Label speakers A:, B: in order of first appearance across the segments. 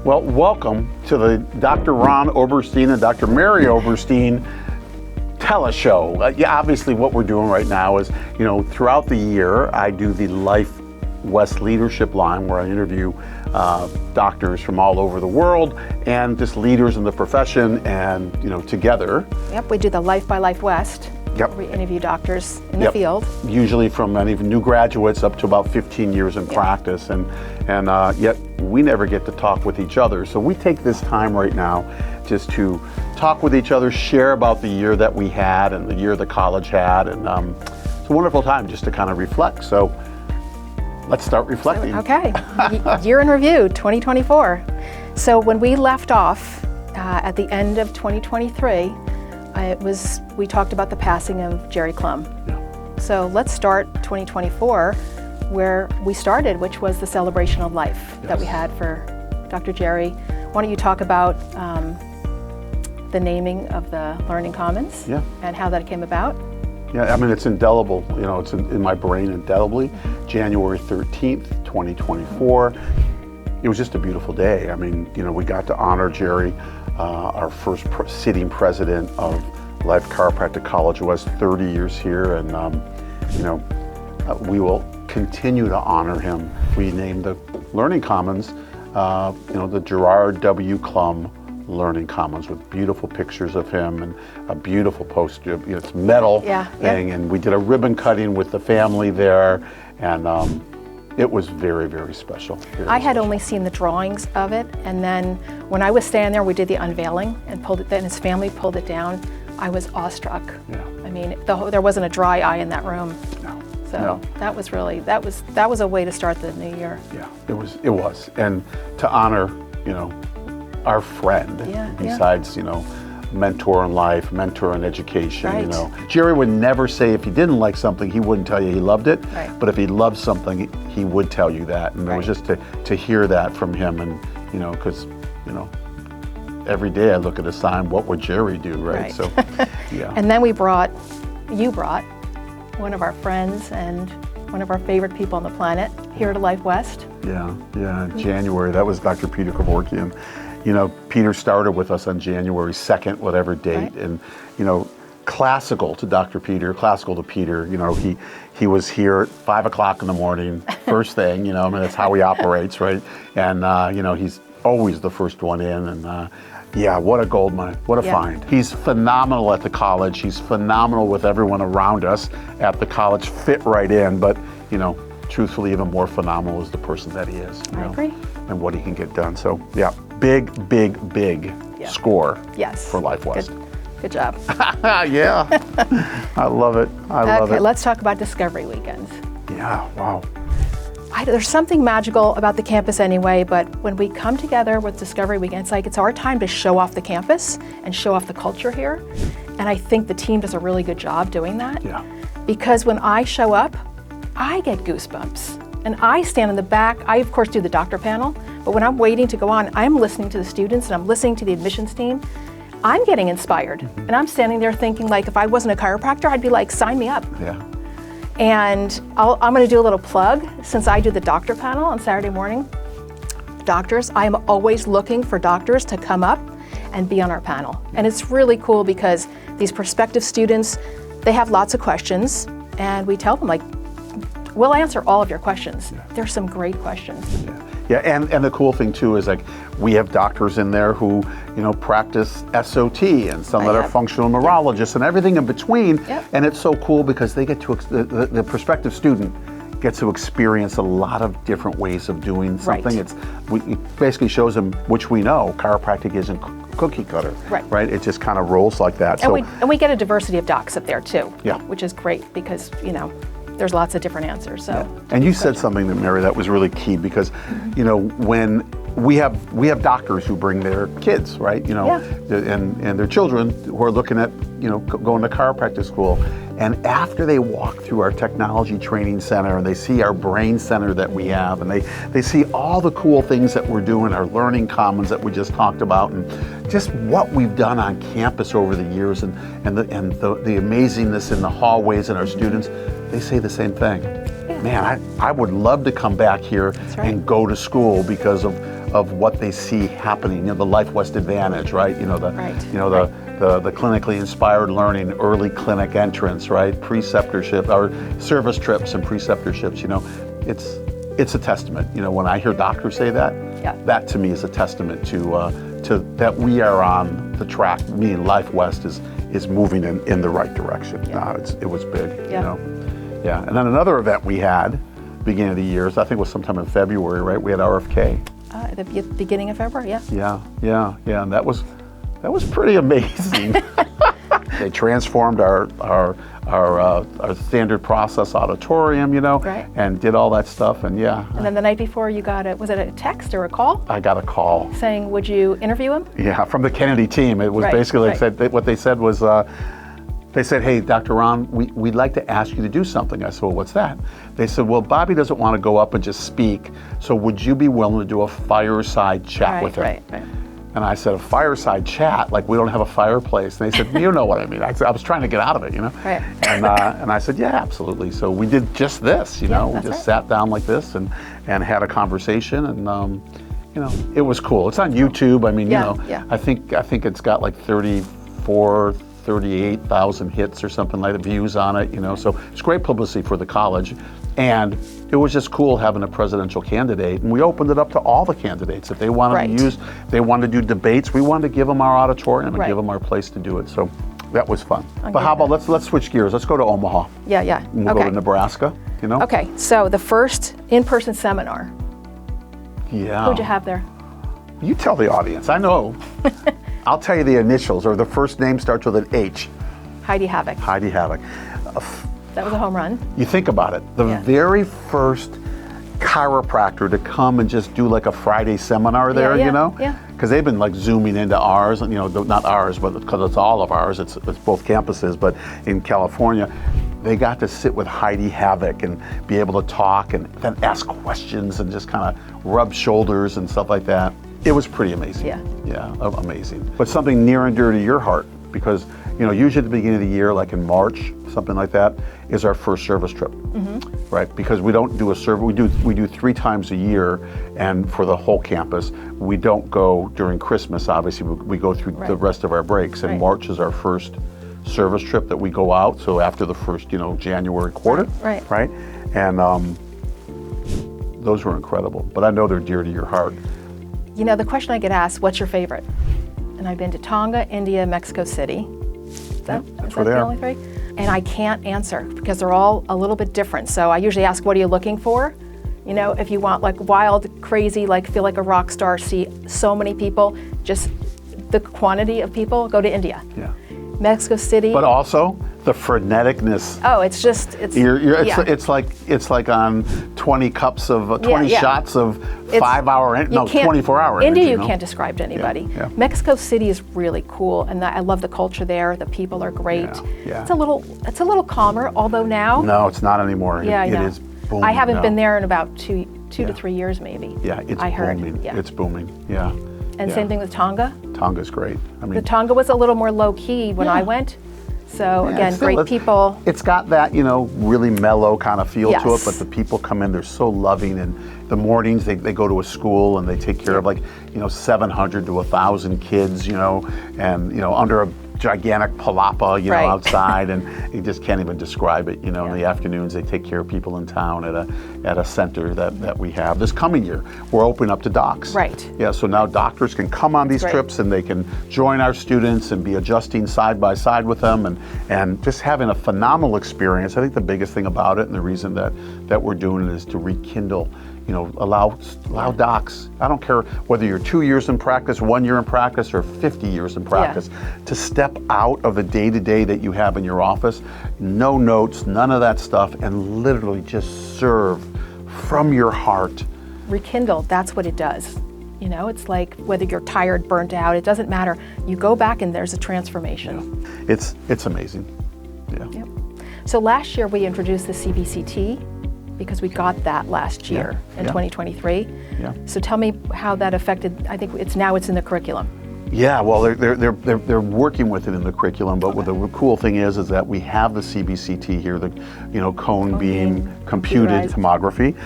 A: Well, welcome to the Dr. Ron Oberstein and Dr. Mary Oberstein teleshow. Obviously what we're doing right now is, throughout the year, I do the Life West Leadership Line where I interview doctors from all over the world and just leaders in the profession and, together.
B: Yep, we do the Life by Life West.
A: Yep.
B: We interview doctors in the field.
A: Usually from even new graduates up to about 15 years in practice, and yet we never get to talk with each other. So we take this time right now just to talk with each other, share about the year that we had and the year the college had, and it's a wonderful time just to kind of reflect. So let's start reflecting.
B: Okay, year in review, 2024. So when we left off at the end of 2023, we talked about the passing of Gerard Clum.
A: Yeah.
B: So let's start 2024 where we started, which was the celebration of life that we had for Dr. Gerry. Why don't you talk about the naming of the Learning Commons and how that came about?
A: Yeah, I mean, it's indelible, it's in my brain indelibly. January 13th, 2024. It was just a beautiful day. I mean, we got to honor Gerry, our first sitting president of Life Chiropractic College, who was 30 years here, and we will continue to honor him. We named the Learning Commons, the Gerard W. Clum Learning Commons, with beautiful pictures of him and a beautiful poster. It's metal thing, and we did a ribbon cutting with the family there, and it was very, very special.
B: I had only seen the drawings of it, and then when I was standing there, we did the unveiling and pulled it. Then his family pulled it down. I was awestruck.
A: Yeah.
B: I mean, there wasn't a dry eye in that room.
A: No.
B: So that was really that was a way to start the new year.
A: Yeah, it was, and to honor, our friend. Besides, mentor in life, mentor in education.
B: Right.
A: Gerry would never say if he didn't like something, he wouldn't tell you he loved it.
B: Right.
A: But if he loved something, he would tell you that. And it was just to hear that from him, and because every day I look at a sign, what would Gerry do, right? So, yeah.
B: And then you brought one of our friends and one of our favorite people on the planet here to Life West.
A: Yeah, January, that was Dr. Peter Kevorkian. Peter started with us on January 2nd, whatever date, and, classical to Peter, he was here at 5 o'clock in the morning, first thing, that's how he operates, right? And, he's always the first one in, and what a gold mine, what a find. He's phenomenal at the college, he's phenomenal with everyone around us at the college, fit right in, but, truthfully, even more phenomenal is the person that he is.
B: I agree.
A: And what he can get done. So, big score for Life West.
B: Good job.
A: Yeah, I love it. I love it.
B: Okay, let's talk about Discovery Weekends.
A: Yeah, wow.
B: There's something magical about the campus anyway, but when we come together with Discovery Weekend, it's our time to show off the campus and show off the culture here. And I think the team does a really good job doing that.
A: Yeah.
B: Because when I show up, I get goosebumps. And I stand in the back. I, of course, do the doctor panel, but when I'm waiting to go on, I'm listening to the students and I'm listening to the admissions team. I'm getting inspired. And I'm standing there thinking, if I wasn't a chiropractor, I'd be like, sign me up.
A: Yeah.
B: And I'm going to do a little plug. Since I do the doctor panel on Saturday morning, doctors, I am always looking for doctors to come up and be on our panel. And it's really cool because these prospective students, they have lots of questions, and we tell them, we'll answer all of your questions. Yeah. There's some great questions.
A: Yeah, and the cool thing too is we have doctors in there who practice SOT, and some that are functional neurologists and everything in between.
B: Yep.
A: And it's so cool because they get to the prospective student gets to experience a lot of different ways of doing something.
B: Right.
A: It basically shows them, which we know, chiropractic isn't cookie cutter. Right. It just kind of rolls like that.
B: And we get a diversity of docs up there too.
A: Yeah.
B: Which is great because there's lots of different answers. So.
A: Yeah. And you said something, Mary, that was really key because, when we have doctors who bring their kids, right? And their children who are looking at, going to chiropractic school. And after they walk through our technology training center and they see our brain center that we have, and they see all the cool things that we're doing, our learning commons that we just talked about, and just what we've done on campus over the years, and the amazingness in the hallways and our students, they say the same thing. Man, I would love to come back here and go to school because of of what they see happening. You know, the Life West Advantage, right? You know, the the clinically inspired learning, early clinic entrance, right? Preceptorship or service trips and preceptorships. You know, it's a testament. You know, when I hear doctors say that, that to me is a testament to that we are on the track. Meaning Life West is moving in the right direction. It was big. You know, And then another event we had, beginning of the year, so I think it was sometime in February, right? We had RFK.
B: At the beginning of February,
A: Yeah, and that was pretty amazing. They transformed our standard process auditorium, you know, and did all that stuff, and
B: And then the night before, you got was it a text or a call?
A: I got a call
B: saying, would you interview him?
A: Yeah, from the Kennedy team. It was basically what they said was. They said, hey, Dr. Ron, we'd like to ask you to do something. I said, well, what's that? They said, well, Bobby doesn't want to go up and just speak, so would you be willing to do a fireside chat with him? Right. And I said, a fireside chat? Like, we don't have a fireplace. And they said, you know what I mean. I was trying to get out of it, you know?
B: Right.
A: And I said, yeah, absolutely. So we did just this, you know? We just sat down like this and had a conversation, and you know, it was cool. It's on YouTube. I mean, you know, I think it's got like 38,000 hits or something like that, views on it, you know, so it's great publicity for the college. And it was just cool having a presidential candidate, and we opened it up to all the candidates. If they wanted to they wanted to do debates, we wanted to give them our auditorium and give them our place to do it. So that was fun. But how about let's switch gears. Let's go to Omaha.
B: Yeah.
A: And we'll go to Nebraska, you know?
B: Okay, so the first in-person seminar.
A: Yeah.
B: Who'd you have there?
A: You tell the audience, I know. I'll tell you the initials, or the first name starts with an H.
B: Heidi Havoc.
A: Heidi Havoc.
B: That was a home run.
A: You think about it. The very first chiropractor to come and just do like a Friday seminar there, you know?
B: Yeah.
A: Because they've been like zooming into ours, and you know, not ours, but because it's all of ours, it's both campuses, but in California, they got to sit with Heidi Havoc and be able to talk and then ask questions and just kind of rub shoulders and stuff like that. It was pretty amazing. Yeah, amazing. But something near and dear to your heart, because you know, usually at the beginning of the year, like in March, something like that, is our first service trip, right? Because we don't do a service. We do 3 times a year, and for the whole campus, we don't go during Christmas. Obviously, we go through the rest of our breaks, and March is our first service trip that we go out. So after the first, you know, January quarter, right? And those were incredible. But I know they're dear to your heart.
B: You know, the question I get asked, what's your favorite? And I've been to Tonga, India, Mexico City. Is that the only 3? And I can't answer because they're all a little bit different. So I usually ask, what are you looking for? You know, if you want like wild, crazy, like feel like a rock star, see so many people, just the quantity of people, go to India.
A: Yeah.
B: Mexico City.
A: But also the freneticness.
B: Oh, it's
A: like on 20 cups of 20 shots of 5-hour, 24-hour.
B: India,
A: energy,
B: you can't describe to anybody.
A: Yeah.
B: Mexico City is really cool, and I love the culture there. The people are great.
A: Yeah.
B: It's a little calmer, although now.
A: No, it's not anymore.
B: Yeah,
A: it is booming.
B: I haven't been there in about two to 3 years, maybe.
A: Yeah, it's booming.
B: Yeah.
A: It's booming. Yeah.
B: And same thing with Tonga.
A: Tonga's great. I mean,
B: the Tonga was a little more low key when I went. So again, great people.
A: It's got that, you know, really mellow kind of feel to it, but the people come in, they're so loving, and the mornings they go to a school and they take care of like, you know, 700 to 1,000 kids, you know, and, you know, under a gigantic palapa, you know, outside, and you just can't even describe it, you know. In the afternoons, they take care of people in town at a center that we have. This coming year, we're opening up to docs.
B: Right.
A: Yeah, so now doctors can come on these trips, and they can join our students and be adjusting side by side with them, and just having a phenomenal experience. I think the biggest thing about it, and the reason that we're doing it, is to rekindle, you know, allow docs, I don't care whether you're 2 years in practice, 1 year in practice, or 50 years in practice, to step out of the day-to-day that you have in your office, no notes, none of that stuff, and literally just serve from your heart.
B: Rekindle, that's what it does. You know, it's like whether you're tired, burnt out, it doesn't matter. You go back and there's a transformation.
A: Yeah. It's amazing. Yeah.
B: Yep. So last year we introduced the CBCT, because we got that last year in 2023.
A: Yeah.
B: So tell me how that affected, I think it's in the curriculum.
A: Yeah, well, they're working with it in the curriculum, but what the cool thing is that we have the CBCT here, the cone beam computed tomography.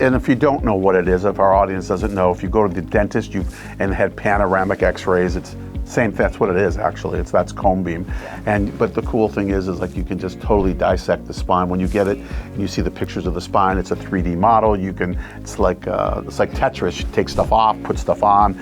A: And if you don't know what it is, if our audience doesn't know, if you go to the dentist and had panoramic X-rays, it's same. That's what it is actually. That's cone beam, but the cool thing is like you can just totally dissect the spine when you get it. And you see the pictures of the spine. It's a 3D model. It's like Tetris. You take stuff off, put stuff on,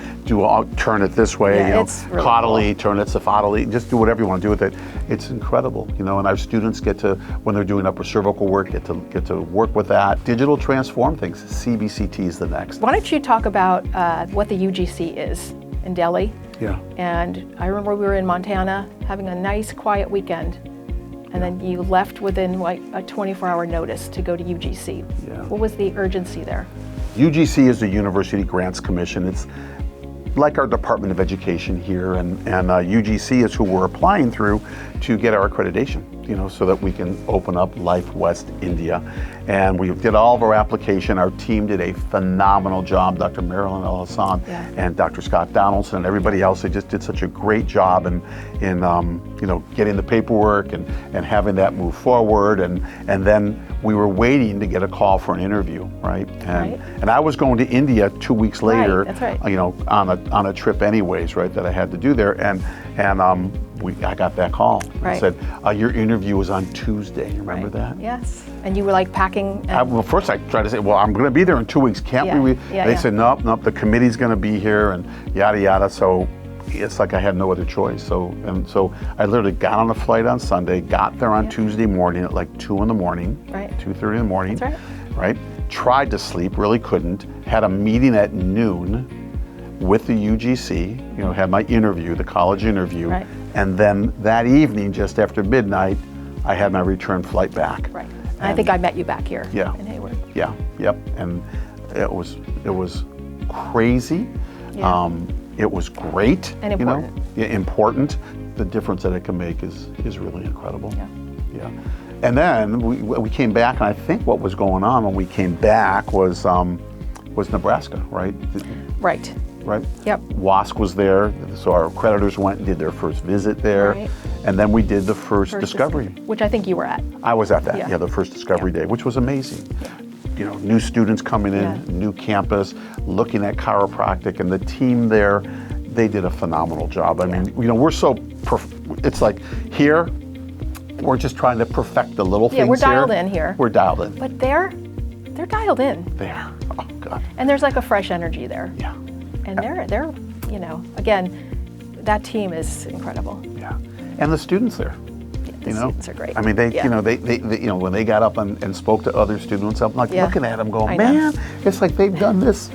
A: turn it this way.
B: It's really
A: caudally,
B: cool.
A: turn it cephotally. Just do whatever you want to do with it. It's incredible, and our students get to, when they're doing upper cervical work, get to work with that. Digital transform things. CBCT is the next.
B: Why don't you talk about what the UGC is in Delhi?
A: Yeah.
B: And I remember we were in Montana having a nice quiet weekend, and then you left within like a 24-hour notice to go to UGC.
A: Yeah.
B: What was the urgency there?
A: UGC is the University Grants Commission. It's like our Department of Education here, and UGC is who we're applying through to get our accreditation, so that we can open up Life West India. And we did all of our application. Our team did a phenomenal job. Dr. Marilyn El Hassan and Dr. Scott Donaldson and everybody else, they just did such a great job in getting the paperwork and having that move forward. And then we were waiting to get a call for an interview, right? And I was going to India 2 weeks later,
B: That's right.
A: On a trip anyways, right, that I had to do there. And I got that call.
B: Right.
A: It said, your interview was on Tuesday. Remember that?
B: Yes. And you were like packing.
A: Well, first I tried to say, well, I'm going to be there in 2 weeks. Can't we? They said, nope, the committee's going to be here and yada, yada. So it's like I had no other choice. So I literally got on a flight on Sunday, got there on Tuesday morning at like 2 in the morning, 2:30 in the morning.
B: That's
A: right? Tried to sleep, really couldn't. Had a meeting at noon with the UGC, had my interview, the college interview.
B: Right.
A: And then that evening, just after midnight, I had my return flight back.
B: Right. And I think I met you back here in Hayward.
A: Yeah, yep. And it was crazy.
B: Yeah.
A: It was great.
B: And important.
A: Important. The difference that it can make is really incredible.
B: Yeah.
A: And then we came back, and I think what was going on when we came back was Nebraska, right?
B: Right.
A: Right?
B: Yep.
A: WASC was there, so our accreditors went and did their first visit there.
B: Right.
A: And then we did the first discovery.
B: Which I think you were at.
A: I was at that, the first discovery day, which was amazing. Yeah. New students coming in, new campus, looking at chiropractic, and the team there, they did a phenomenal job. I mean, we're so, it's like here, we're just trying to perfect the little things.
B: Yeah, we're dialed in here.
A: We're dialed in.
B: But they're dialed in.
A: They are. Oh, God.
B: And there's like a fresh energy there.
A: Yeah.
B: And they're again, that team is incredible.
A: Yeah. And the students there.
B: The students are great.
A: I mean, they when they got up and spoke to other students, I'm like looking at them going, man, it's like they've done this,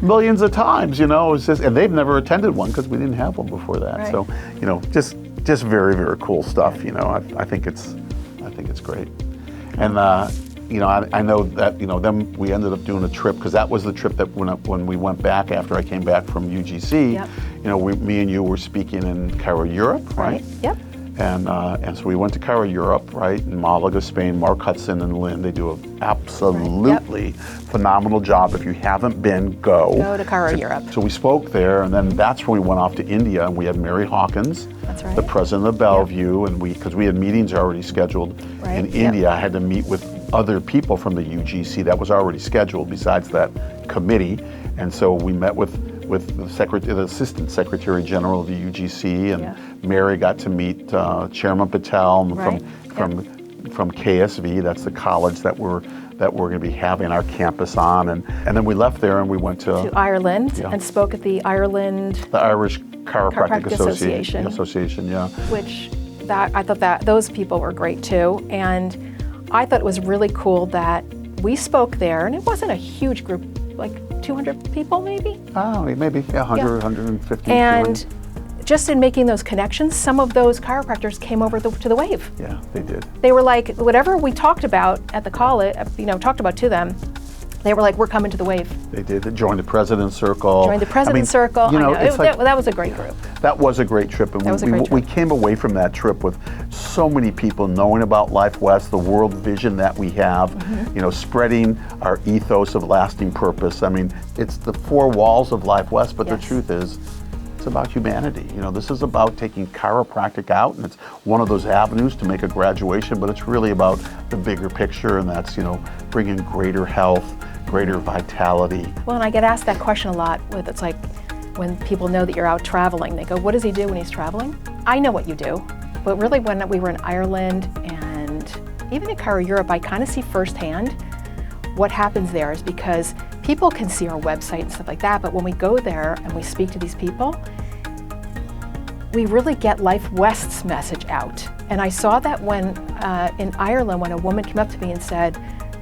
A: millions of times, It's just, and they've never attended one because we didn't have one before that.
B: Right.
A: So, just very, very cool stuff. I think it's great. And I know that then we ended up doing a trip, because that was the trip that when we went back after I came back from UGC. Yep. Me and you were speaking in Cairo, Europe, right?
B: Yep.
A: And so we went to Cairo, Europe, right? In Malaga, Spain. Mark Hudson and Lynn, they do an absolutely phenomenal job. If you haven't been, go
B: to Cairo, Europe.
A: So we spoke there, and then that's when we went off to India, and we had Mary Hawkins, the president of Bellevue, and because we had meetings already scheduled in India, I had to meet with other people from the UGC that was already scheduled besides that committee. And so we met with the Assistant Secretary General of the UGC, and Mary got to meet Chairman Patel from KSV. That's the college that we're going to be having our campus on. And then we left there and we went to
B: Ireland and spoke at the Irish
A: Chiropractic Association.
B: Which I thought that those people were great too. And I thought it was really cool that we spoke there, and it wasn't a huge group, like 200 people maybe?
A: Oh, maybe 100, 150.
B: And just in making those connections, some of those chiropractors came over to the Wave.
A: Yeah, they did.
B: They were like, whatever we talked about at the college, talked about to them, they were like, we're coming to the Wave.
A: They did. They joined the President's Circle.
B: Circle. That was a great group.
A: That was a great trip. And we came away from that trip with so many people knowing about Life West, the world vision that we have, spreading our ethos of lasting purpose. I mean, it's the four walls of Life West, but the truth is, it's about humanity. You know, this is about taking chiropractic out, and it's one of those avenues to make a graduation, but it's really about the bigger picture, and that's, you know, bringing greater health, greater vitality.
B: Well, and I get asked that question a lot. It's like when people know that you're out traveling, they go, what does he do when he's traveling? I know what you do, but really when we were in Ireland and even in Chiro Europe, I kind of see firsthand what happens there is because people can see our website and stuff like that, but when we go there and we speak to these people, we really get Life West's message out. And I saw that when in Ireland, when a woman came up to me and said,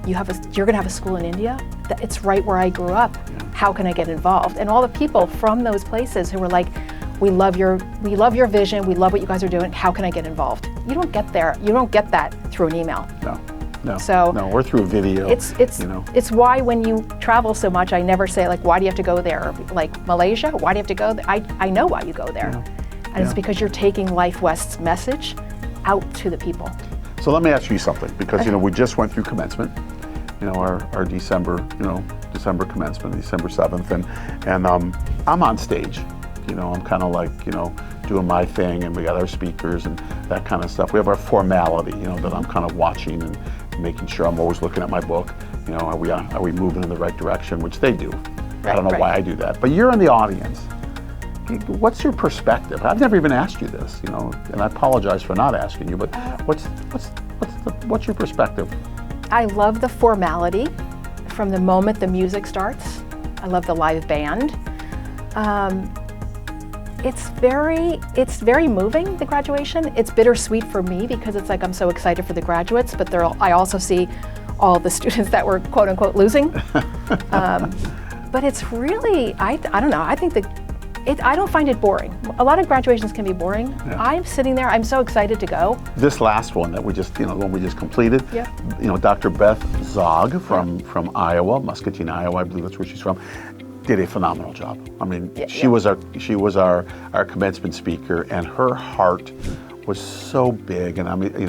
B: you're going to have a school in India? It's right where I grew up. How can I get involved? And all the people from those places who were like, we love your vision, we love what you guys are doing, how can I get involved? You don't get that through an email.
A: No, or through a video.
B: It's why when you travel so much, I never say like, why do you have to go there? Like Malaysia, why do you have to go there? I know why you go there. And it's because you're taking Life West's message out to the people.
A: So let me ask you something, because you know we just went through commencement, you know, our December commencement, December 7th, and I'm on stage. You know, I'm kind of like, you know, doing my thing, and we got our speakers and that kind of stuff. We have our formality, you know, that I'm kind of watching and making sure I'm always looking at my book. You know, are we moving in the right direction, which they do. I don't know why I do that, but you're in the audience. What's your perspective? I've never even asked you this, you know, and I apologize for not asking you, but what's your perspective?
B: I love the formality from the moment the music starts. I love the live band. It's very moving, the graduation. It's bittersweet for me because it's like I'm so excited for the graduates, but I also see all the students that were quote unquote losing. But it's really, I don't know, I think I don't find it boring. A lot of graduations can be boring. Yeah. I'm sitting there, I'm so excited to go. This
A: last one that we just, you know, the one we just completed, you know, Dr. Beth Zog from Iowa, Muscatine, Iowa, I believe that's where she's from, did a phenomenal job. I mean, she was our commencement speaker, and her heart was so big. And I mean, you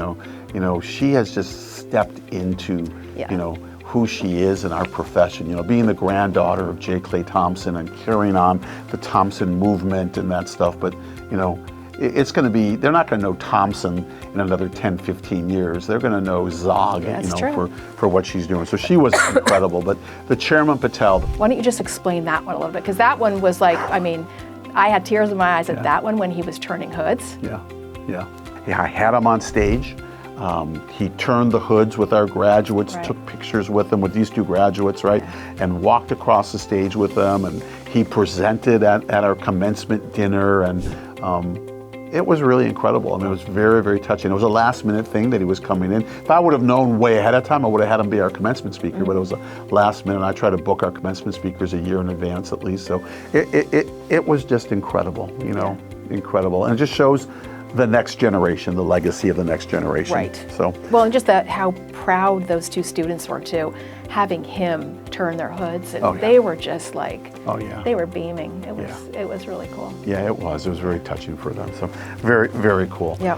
A: know, she has just stepped into, you know, who she is in our profession. You know, being the granddaughter of J. Clay Thompson and carrying on the Thompson movement and that stuff. But you know, it's going to be, they're not going to know Thompson in another 10, 15 years. They're going to know Zog, you know, for what she's doing. So she was incredible. But the Chairman Patel.
B: Why don't you just explain that one a little bit? Because that one was like, I mean, I had tears in my eyes at that one when he was turning hoods.
A: Yeah, I had him on stage. He turned the hoods with our graduates, took pictures with them, with these two graduates, and walked across the stage with them, and he presented at our commencement dinner, and it was really incredible. I mean, it was very, very touching. It was a last minute thing that he was coming in. If I would have known way ahead of time, I would have had him be our commencement speaker, but it was a last minute. I try to book our commencement speakers a year in advance at least, so it was just incredible, you know, incredible. And it just shows the next generation, the legacy of the next generation.
B: Right.
A: So.
B: Well, and just how proud those two students were too, having him turn their hoods, and they were just like, they were beaming. It was really cool.
A: Yeah, it was. It was very touching for them. So very, very cool.
B: Yeah.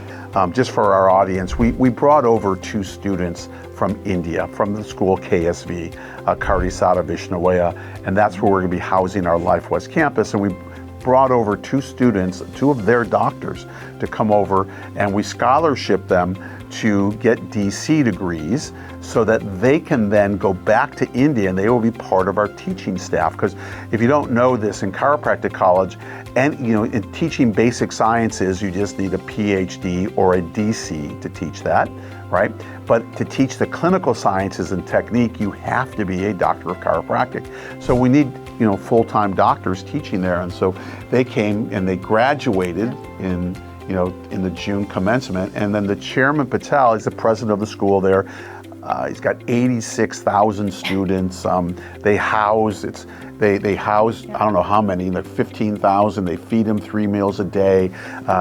A: Just for our audience, we brought over two students from India, from the school KSV, Karisada Vishnawaya, and that's where we're going to be housing our Life West campus. And we brought over two students, two of their doctors, to come over, and we scholarship them to get DC degrees so that they can then go back to India and they will be part of our teaching staff. Because if you don't know this, in chiropractic college, and you know, in teaching basic sciences, you just need a PhD or a DC to teach that, right? But to teach the clinical sciences and technique, you have to be a doctor of chiropractic. So we need, you know, full-time doctors teaching there. And so they came and they graduated in the June commencement. And then the Chairman Patel, he's the president of the school there. He's got 86,000 students. They house, I don't know how many, like 15,000. They feed them 3 meals a day.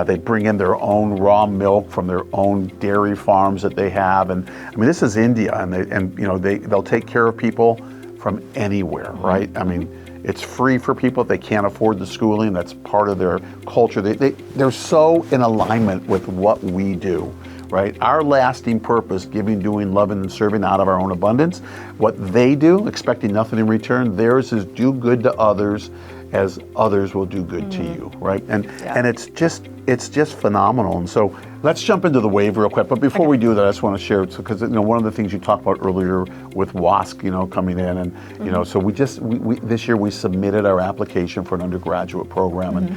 A: They bring in their own raw milk from their own dairy farms that they have. And I mean, this is India, and you know, they'll take care of people from anywhere, right? I mean, it's free for people if they can't afford the schooling. That's part of their culture. They're so in alignment with what we do, right? Our lasting purpose, giving, doing, loving, and serving out of our own abundance. What they do, expecting nothing in return, theirs is do good to others as others will do good to you, right? And it's just phenomenal. And so let's jump into the wave real quick. But before we do that, I just want to share, because one of the things you talked about earlier with WASC, coming in, and so we this year we submitted our application for an undergraduate program, and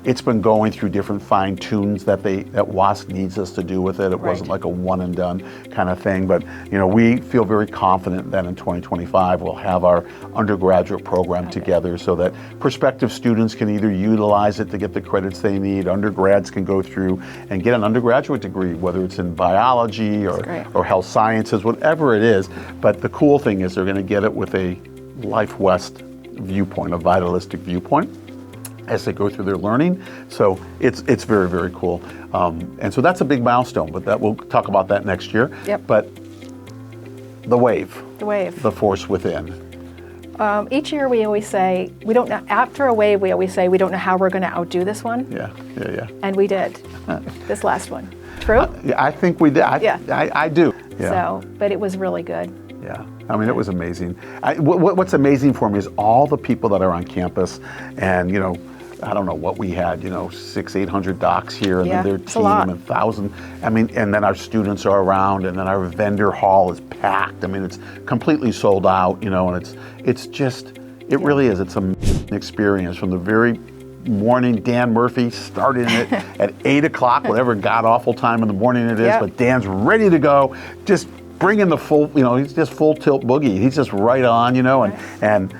A: it's been going through different fine tunes that WASC needs us to do with it. It wasn't like a one and done kind of thing, but we feel very confident that in 2025 we'll have our undergraduate program together, so that prospective students can either utilize it to get the credits they need. Undergrads can go through and get an undergraduate degree, whether it's in biology or health sciences, whatever it is. But the cool thing is they're going to get it with a Life West viewpoint, a vitalistic viewpoint, as they go through their learning. So it's very, very cool. And so that's a big milestone, but we'll talk about that next year.
B: Yep.
A: But the wave, the force within.
B: Each year we always say, we don't know, after a wave we always say, we don't know how we're going to outdo this one.
A: Yeah.
B: And we did, this last one. True?
A: I think we did. I do. Yeah.
B: So, but it was really good.
A: Yeah, I mean, it was amazing. What's amazing for me is all the people that are on campus, and I don't know what we had, 600-800 docs here, and then their team, and 1,000. I mean, and then our students are around, and then our vendor hall is packed. I mean, it's completely sold out, and it's just, it really is. It's an experience from the very morning. Dan Murphy started it at 8 o'clock, whatever god-awful time in the morning it is, but Dan's ready to go. Just bring in the full, he's just full tilt boogie. He's just right on, and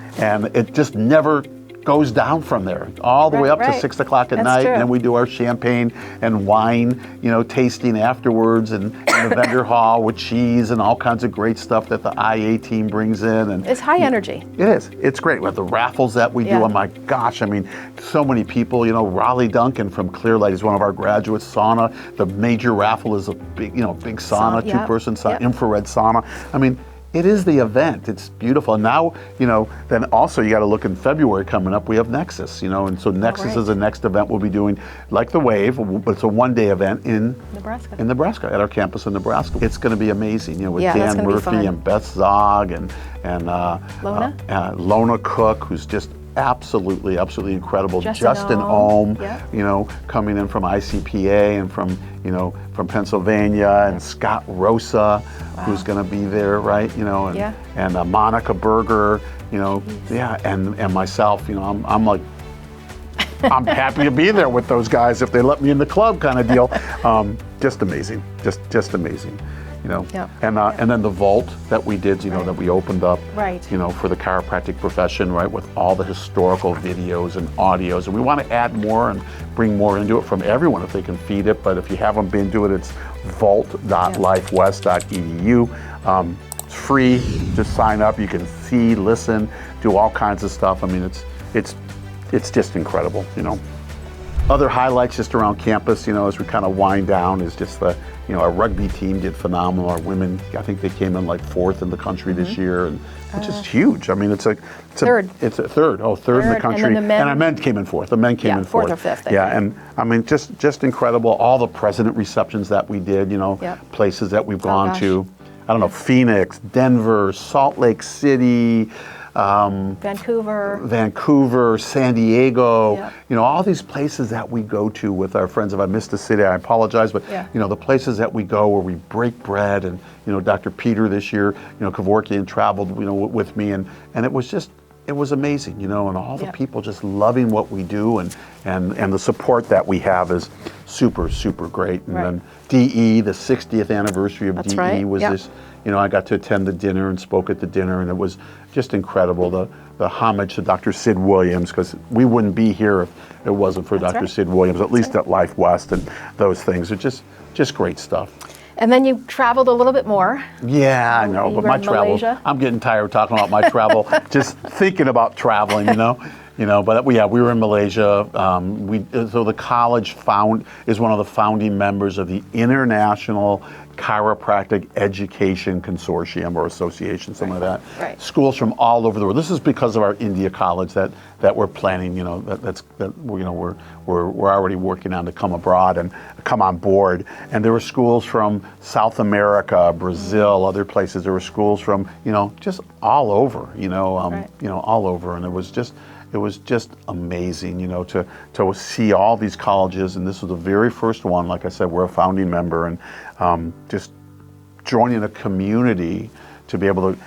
A: it just never goes down from there, all the way up to 6 o'clock at night, and then we do our champagne and wine, tasting afterwards, and the vendor hall with cheese and all kinds of great stuff that the IA team brings in. And
B: it's high energy.
A: It is. It's great. With the raffles that we do, oh my gosh, I mean, so many people, Raleigh Duncan from Clear Lake is one of our graduates. Sauna, the major raffle is a big, big sauna, two-person sauna, infrared sauna. I mean, it is the event. It's beautiful. And now, then also you got to look in February coming up, we have Nexus, and so Nexus is the next event we'll be doing, like the Wave, but it's a one-day event in Nebraska, at our campus in Nebraska. It's going to be amazing, with Dan Murphy and Beth Zog and Lona Cook, who's just absolutely incredible. Justin Ohm, coming in from ICPA and from Pennsylvania, and Scott Rosa, who's going to be there, right? And Monica Berger, and myself, I'm like, I'm happy to be there with those guys if they let me in the club, kind of deal. Just amazing, just amazing. And then the vault that we did, that we opened up, for the chiropractic profession, right, with all the historical videos and audios. And we want to add more and bring more into it from everyone if they can feed it. But if you haven't been to it, it's vault.lifewest.edu. It's free. Just sign up. You can see, listen, do all kinds of stuff. I mean, it's just incredible, Other highlights just around campus, as we kind of wind down, is just our rugby team did phenomenal. Our women, I think they came in like 4th in the country this year, and which is huge. I mean, it's third. It's a third. Oh, third in the country. And our men came in 4th. The men came in 4th.
B: 4th or 5th.
A: And I mean, just incredible. All the president receptions that we did, places that we've gone to. I don't know, Phoenix, Denver, Salt Lake City, Vancouver, San Diego, all these places that we go to with our friends. If I missed a city, I apologize, but the places that we go where we break bread, and Dr. Peter this year, Kevorkian traveled, with me, and it was amazing, and all the people just loving what we do, and the support that we have is super great. And then DE, the 60th anniversary of DE was this. I got to attend the dinner and spoke at the dinner, and it was just incredible. The homage to Dr. Sid Williams, because we wouldn't be here if it wasn't for Dr. Sid Williams, at least at Life West, and those things are just great stuff.
B: And then you traveled a little bit more.
A: Yeah, I know, but my travel, I'm getting tired of talking about my travel, just thinking about traveling, But we were in Malaysia. So the college is one of the founding members of the International Chiropractic Education Consortium or Association, something like that.
B: Right.
A: Schools from all over the world. This is because of our India college that we're planning. We're already working on to come abroad and come on board. And there were schools from South America, Brazil, other places. There were schools from just all over. All over, and it it was just amazing, to see all these colleges, and this was the very first one. Like I said, we're a founding member, and just joining a community to be able to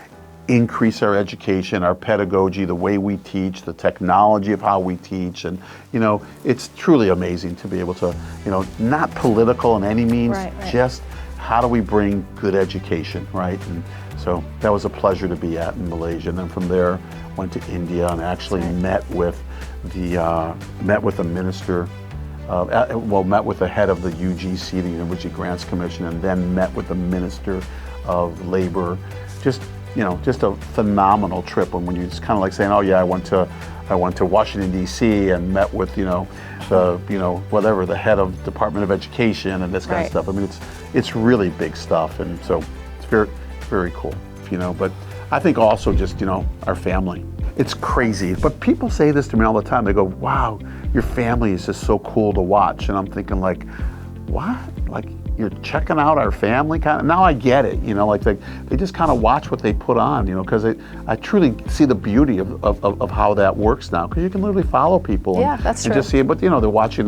A: increase our education, our pedagogy, the way we teach, the technology of how we teach, and it's truly amazing to be able to, not political in any means,
B: Right.
A: just how do we bring good education, right? And so that was a pleasure to be at in Malaysia, and then from there went to India and actually met with the minister. Met with the head of the UGC, the University Grants Commission, and then met with the Minister of Labor. Just a phenomenal trip. When you just kind of like saying, oh yeah, I went to Washington D.C. and met with the head of Department of Education and this kind of stuff. I mean, it's really big stuff, and so it's very, very cool. But I think also just our family. It's crazy, but people say this to me all the time. They go, wow, your family is just so cool to watch. And I'm thinking like, what? Like you're checking out our family? Now I get it, they just kind of watch what they put on, because I truly see the beauty of how that works now, because you can literally follow people
B: that's
A: and
B: true.
A: just see it. But they're watching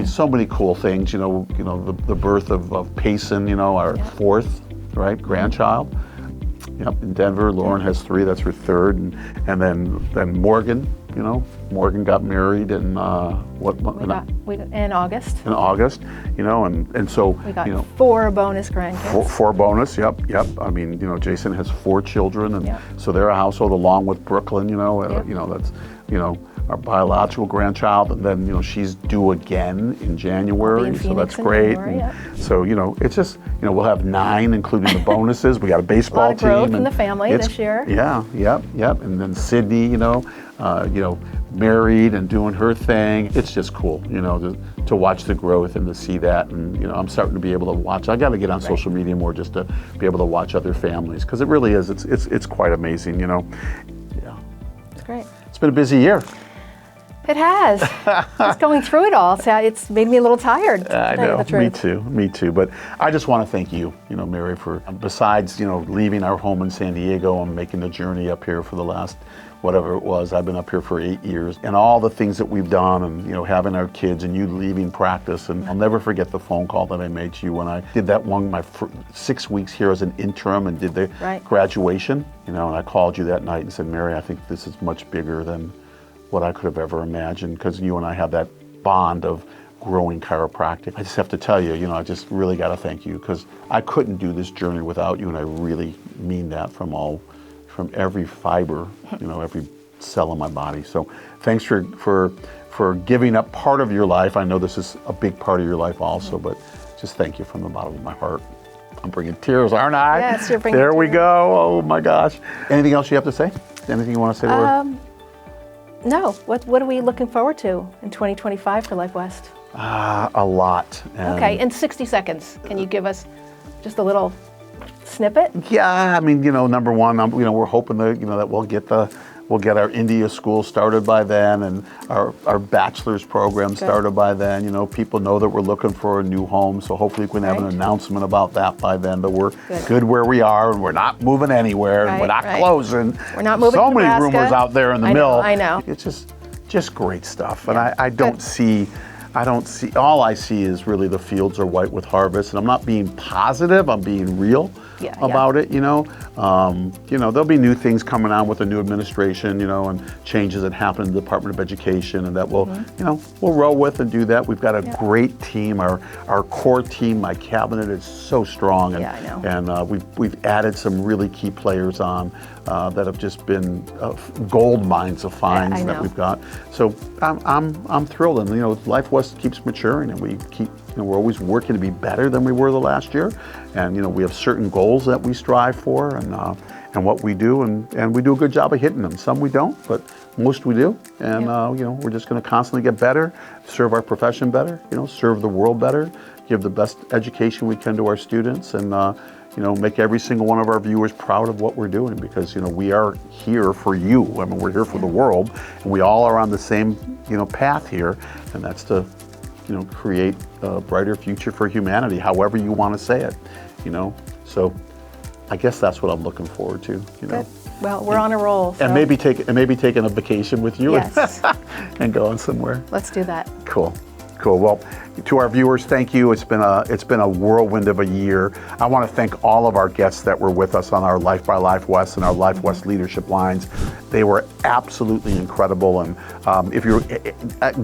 A: so many cool things, the birth of Payson, our fourth, grandchild. Yep, in Denver. Lauren has 3. That's her 3rd, and then Morgan. Morgan got married in
B: in August.
A: In August, and so
B: we got 4 bonus grandkids.
A: 4 bonus. Yep. I mean, Jason has 4 children, and so they're a household along with Brooklyn. That's our biological grandchild, and then she's due again in January, so that's great. So it's just we'll have 9, including the bonuses. We got a baseball
B: a lot of growth
A: team
B: in the family this year.
A: Yeah, yep. And then Sydney, married and doing her thing. It's just cool, to watch the growth and to see that. And I'm starting to be able to watch. I got to get on social media more just to be able to watch other families, because it really is. It's quite amazing, Yeah.
B: It's great.
A: It's been a busy year.
B: It has. Just going through it all, so it's made me a little tired.
A: I know. Me too. But I just want to thank you, Mary, for besides, leaving our home in San Diego and making the journey up here for the last, whatever it was. I've been up here for 8 years, and all the things that we've done, and having our kids, and you leaving practice. And I'll never forget the phone call that I made to you when I did that my 6 weeks here as an interim and did the graduation. And I called you that night and said, Mary, I think this is much bigger than what I could have ever imagined, because you and I have that bond of growing chiropractic. I just have to tell you, I just really got to thank you, because I couldn't do this journey without you, and I really mean that from every fiber, every cell in my body. So thanks for giving up part of your life. I know this is a big part of your life also, but just thank you from the bottom of my heart. I'm bringing tears, aren't I?
B: Yes, you're bringing
A: tears. There we
B: tears.
A: go. Oh my gosh. Anything else you have to say? Anything you want to say to her?
B: No. What are we looking forward to in 2025 for Life West?
A: A lot.
B: Okay, in 60 seconds, can you give us just a little snippet?
A: Yeah, I mean, number one, we're hoping that we'll get our India school started by then, and our bachelor's program started by then. People know that we're looking for a new home, so hopefully we can have an announcement about that by then. But we're good where we are, and we're not moving anywhere, and we're not closing.
B: We're not moving
A: so
B: to
A: many
B: Nebraska.
A: rumors out there in the mill.
B: I know.
A: It's just great stuff, and I don't see. All I see is really the fields are white with harvest, and I'm not being positive, I'm being real about it, there'll be new things coming on with the new administration, and changes that happen in the Department of Education, and that we'll roll with and do that. We've got a great team. Our core team, my cabinet is so strong, and, and we've added some really key players on that have just been gold mines of finds that we've got. So I'm thrilled, and Life West keeps maturing, and we keep we're always working to be better than we were the last year, and we have certain goals that we strive for, and what we do, and we do a good job of hitting them. Some we don't, but most we do, and we're just going to constantly get better, serve our profession better, serve the world better, give the best education we can to our students, and make every single one of our viewers proud of what we're doing, because we are here for you. I mean, we're here for the world, and we all are on the same path here, and that's to create a brighter future for humanity, however you want to say it. So I guess that's what I'm looking forward to. You know,
B: Good. Well, we're on a roll. So
A: and maybe taking a vacation with you.
B: Yes.
A: And going somewhere.
B: Let's do that.
A: Cool. Well, to our viewers, thank you. It's been a whirlwind of a year. I want to thank all of our guests that were with us on our Life by Life West and our Life West leadership lines. They were absolutely incredible. And if you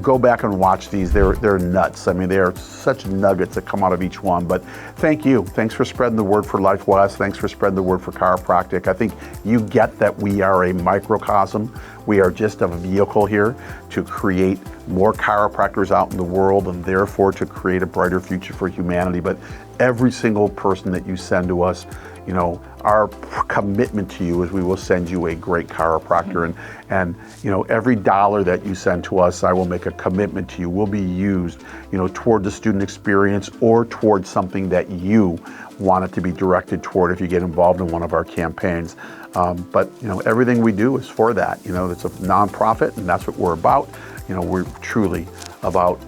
A: go back and watch these, they're nuts. I mean, they are such nuggets that come out of each one. But thank you. Thanks for spreading the word for Life West. Thanks for spreading the word for chiropractic. I think you get that we are a microcosm. We are just a vehicle here to create more chiropractors out in the world and therefore to create a brighter future for humanity. But every single person that you send to us, you know, our commitment to you is we will send you a great chiropractor. And you know, every dollar that you send to us, I will make a commitment to you, will be used, you know, toward the student experience or toward something that you want it to be directed toward if you get involved in one of our campaigns. But you know, everything we do is for that. You know, it's a nonprofit, and that's what we're about. You know, we're truly about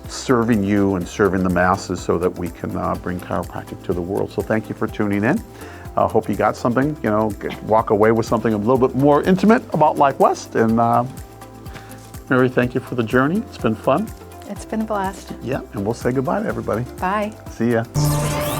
A: serving you and serving the masses so that we can bring chiropractic to the world. So thank you for tuning in. I hope you got something, you know, walk away with something a little bit more intimate about Life West. And Mary, thank you for the journey. It's been fun.
B: It's been a blast.
A: Yeah, and we'll say goodbye to everybody.
B: Bye.
A: See ya.